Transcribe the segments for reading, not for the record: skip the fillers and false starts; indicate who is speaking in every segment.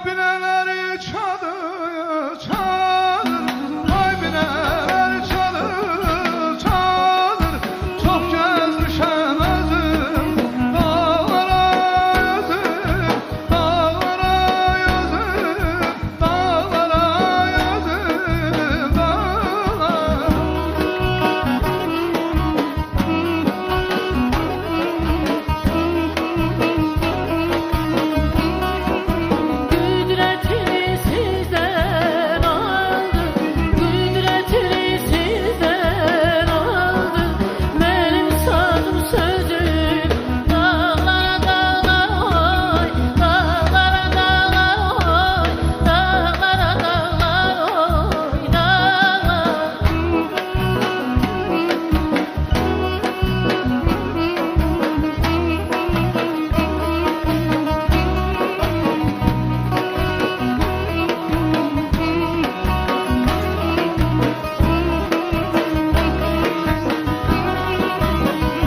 Speaker 1: bineleri çalır çalır, vay bineleri çalır çalır. Çok gezmişem özüm dağlara yazım, dağlara yazım, dağlara yazım, dağlara.
Speaker 2: Kudretini sizden aldı, kudretini sizden aldı. Benim sadım sözüm dağlara dağlar oy, dağlara dağlar oy, dağlara dağlar oy, dağlar.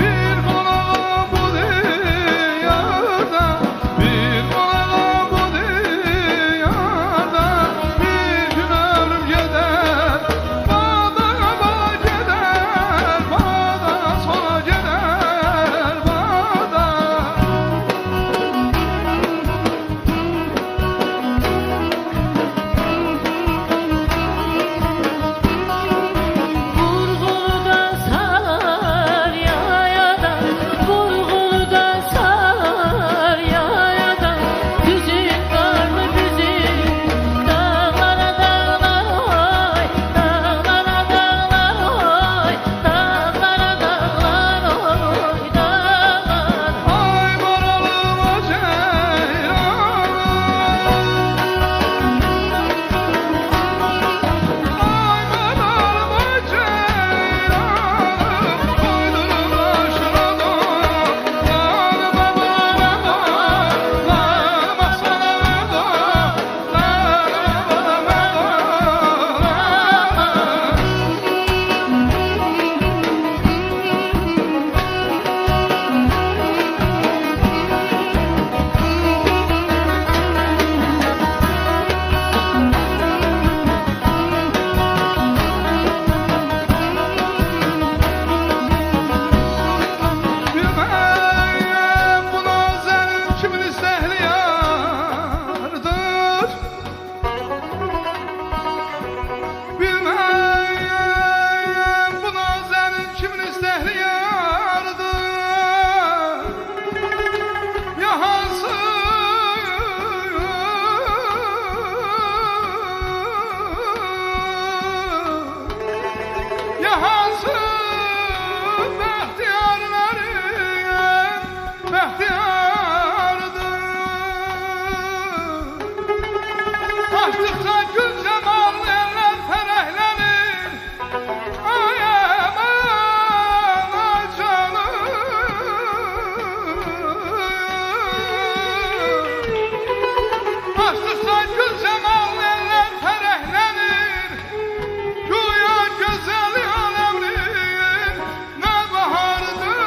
Speaker 1: Bir konağa bu diyarda, bir konağa bu diyarda. Bir gün ölüm gider, bağdan bağa gider, bağdan sola gider, bağdan.
Speaker 2: Vurguludan Sararya'da, vurguludan Sararya'da. Güzin var mı güzin? Dağlara dağlar oy, dağlara dağlar oy, dağlara dağlar oy, dağlar.
Speaker 1: Ay baralıma ceylanım, ay baralıma ceylanım. Koydum başına da, lanıma bağlama, lanıma sana veda, lanıma veda. Bilmem bu nazenin kimin istehli yardır. Bilmem bu nazenin kimin istehli yardır. Ya hansı ya hansı bəxtiyarların bəxtiyarıdır. Açdıqca gül cəmallı əllər fərəhlənir. Ay aman ay canım. Açdıqca gül cəmallı əllər fərəhlənir. Güya gözəl aləmdir nə bahardır.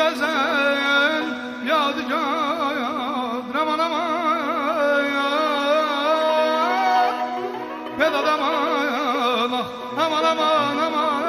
Speaker 1: gezen yadigar aman aman Vedat aman aman aman aman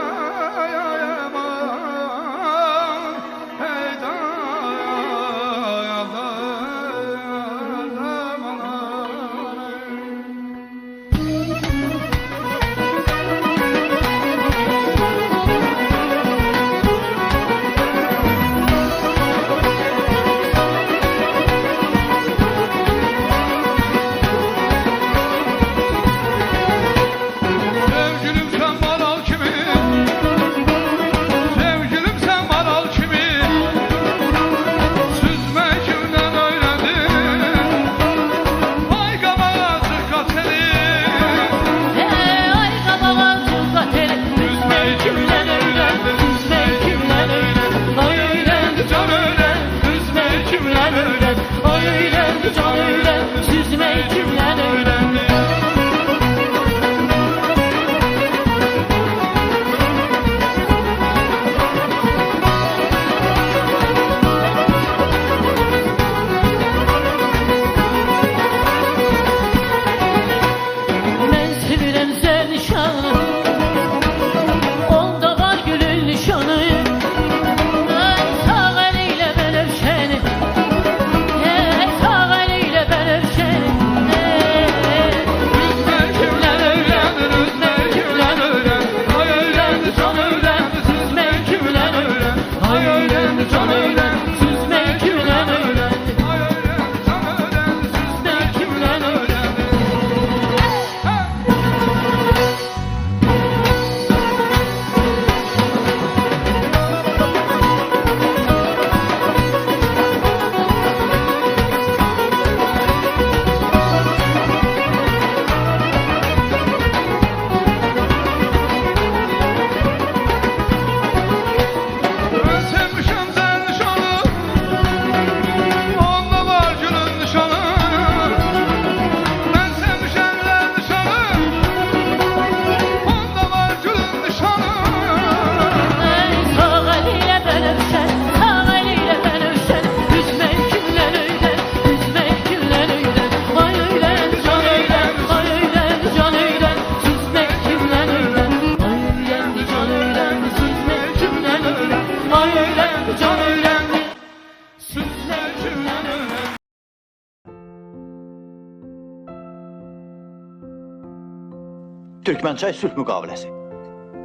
Speaker 3: Türkmençay sülh müqaviləsi.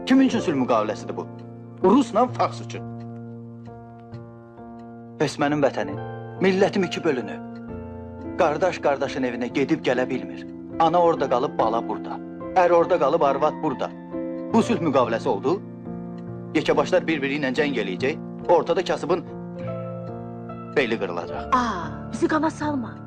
Speaker 3: Kimin üçün sülh müqaviləsidir bu? Rusla Fars üçün. Bəs mənim vətənim, millətim iki bölünüb. Qardaş qardaşın evinə gedib gələ bilmir. Ana orada qalıb, bala burada. Ər orada qalıb, arvad burada. Bu sülh müqaviləsi oldu. Yekəbaşlar bir-biri ilə cəng eləyəcək. Ortada kasıbın beyli qırılacaq.
Speaker 2: Bizi qana salma.